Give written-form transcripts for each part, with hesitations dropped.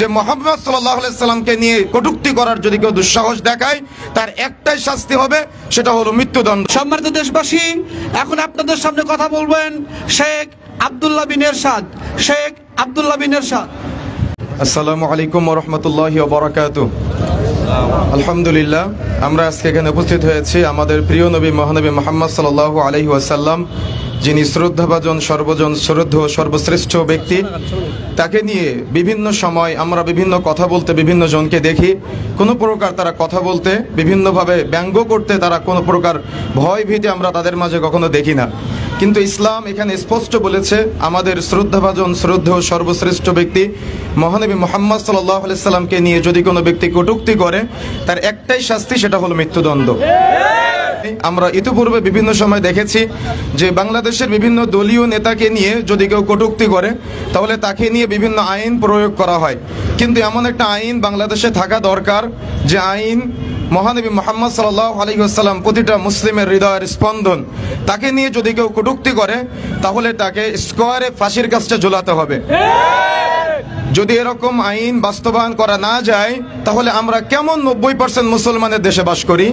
যে মুহাম্মদ সাল্লাল্লাহু আলাইহি সাল্লামকে নিয়ে কটূক্তি করার যদি কেউ দুঃসাহস দেখায় তার একটাই শাস্তি হবে, সেটা হলো মৃত্যুদণ্ড। সম্মানিত দেশবাসী, এখন আপনাদের সামনে কথা বলবেন শেখ আব্দুল্লাহ বিন এরশাদ। শেখ আব্দুল্লাহ বিন এরশাদ। আসসালামু আলাইকুম ওয়া রাহমাতুল্লাহি ওয়া বারাকাতুহু। আলহামদুলিল্লাহ, আমরা আজকে এখানে উপস্থিত হয়েছি আমাদের প্রিয় নবী মহানবী মুহাম্মদ সাল্লাল্লাহু আলাইহি ওয়াসাল্লাম, যিনি শ্রদ্ধাভাজন সর্বজন শ্রদ্ধেয় সর্বশ্রেষ্ঠ ব্যক্তি। তাকে নিয়ে বিভিন্ন সময় আমরা বিভিন্ন কথা বলতে বিভিন্ন জনকে দেখি, কোনো প্রকার তারা কথা বলতে বিভিন্নভাবে ব্যঙ্গ করতে, তারা কোনো প্রকার ভয় ভীতি আমরা তাদের মাঝে কখনো দেখি না। কিন্তু ইসলাম এখানে স্পষ্ট বলেছে, আমাদের শ্রদ্ধাভাজন শ্রদ্ধেয় সর্বশ্রেষ্ঠ ব্যক্তি মহানবী মুহাম্মদ সাল্লাল্লাহু আলাইহি সাল্লামকে নিয়ে যদি কোনো ব্যক্তি কটূক্তি করে তার একটাই শাস্তি, সেটা হলো মৃত্যুদণ্ড। আমরা ইতিপূর্বে বিভিন্ন সময় দেখেছি যে বাংলাদেশের বিভিন্ন দলীয় নেতাকে নিয়ে যদি কেউ কটূক্তি করে তাহলে তাকে নিয়ে বিভিন্ন আইন প্রয়োগ করা হয়। কিন্তু এমন একটা আইন বাংলাদেশে থাকা দরকার যে আইন মহানবী মুহাম্মদ সাল্লাল্লাহু আলাইহি ওয়াসাল্লাম প্রতিটা মুসলিমের হৃদয়ের স্পন্দন। তাকে নিয়ে যদি কেউ কটূক্তি করে তাহলে তাকে স্কোয়ারে ফাঁসির কাজটা ঝুলাতে হবে। যদি এরকম আইন বাস্তবায়ন করা না যায় তাহলে আমরা কেমন 90% মুসলমানের দেশে বাস করি?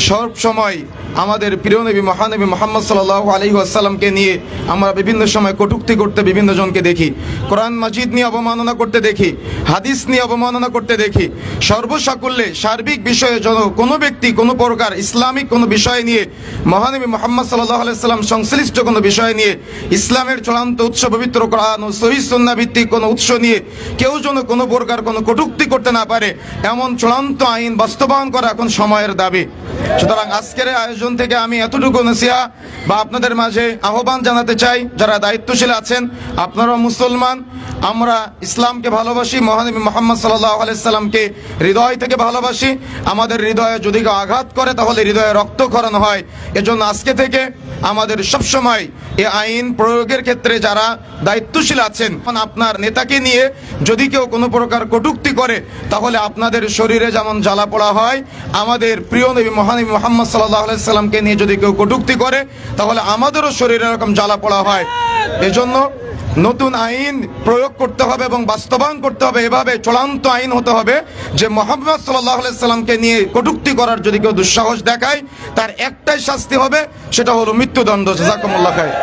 সব সময় আমাদের প্রিয় নবী মহানবী মুহাম্মদ সাল্লাল্লাহু আলাইহি ওয়াসাল্লামকে নিয়ে আমরা বিভিন্ন সময় কটূক্তি করতে বিভিন্ন জনকে দেখি, কোরআন মাজিদ নিয়ে অবমাননা করতে দেখি, হাদিস নিয়ে অবমাননা করতে দেখি। সর্বসাকুল্যে সার্বিক বিষয়ে কোনো ব্যক্তি কোনো প্রকার ইসলামিক কোনো বিষয় নিয়ে, মহানবী মুহাম্মদ সাল্লাল্লাহু আলাইহি ওয়াসাল্লাম সংশ্লিষ্ট কোনো বিষয় নিয়ে, ইসলামের চূড়ান্ত উৎস পবিত্র কোরআন ও সহিহ সুন্নাহ ভিত্তিক কোনো উৎস নিয়ে কেউ যেন কোনো প্রকার কোনো কটূক্তি করতে না পারে, এমন চূড়ান্ত আইন বাস্তবায়ন করা এখন সময়ের দাবি। সুতরাং আজকের আয়োজন থেকে আমি এতটুকু নসিহা বা আপনাদের মাঝে আহ্বান জানাতে চাই, যারা দায়িত্বশীল আছেন, আপনারা মুসলমান, আমরা ইসলামকে ভালোবাসি, মহানবী মুহাম্মদ সাল্লাল্লাহু আলাইহি সাল্লামকে হৃদয় থেকে ভালোবাসি। আমাদের হৃদয়ে যদি কেউ আঘাত করে তাহলে হৃদয়ে রক্তক্ষরণ হয়। এজন্য আজকে থেকে আমাদের সবসময় এই আইন প্রয়োগের ক্ষেত্রে যারা দায়িত্বশীল আছেন, আপনার নেতাকে নিয়ে যদি কেউ কোনো প্রকার কটূক্তি করে তাহলে আপনাদের শরীরে যেমন জ্বালা পোড়া হয়, আমাদের প্রিয় নবী মহানবী মুহাম্মদ সাল্লাল্লাহু আলাইহি সাল্লামকে নিয়ে যদি কেউ কটূক্তি করে তাহলে আমাদেরও শরীরে এরকম জ্বালা পোড়া হয়। এজন্য নতুন আইন প্রয়োগ করতে হবে এবং বাস্তবায়ন করতে হবে। এভাবে চূড়ান্ত আইন হতে হবে যে মুহাম্মদ সাল্লাল্লাহু আলাইহি সাল্লামকে নিয়ে কটূক্তি করার যদি কেউ দুঃসাহস দেখায় তার একটাই শাস্তি হবে, সেটা হলো মৃত্যুদণ্ড। জাযাকুমুল্লাহ খায়র।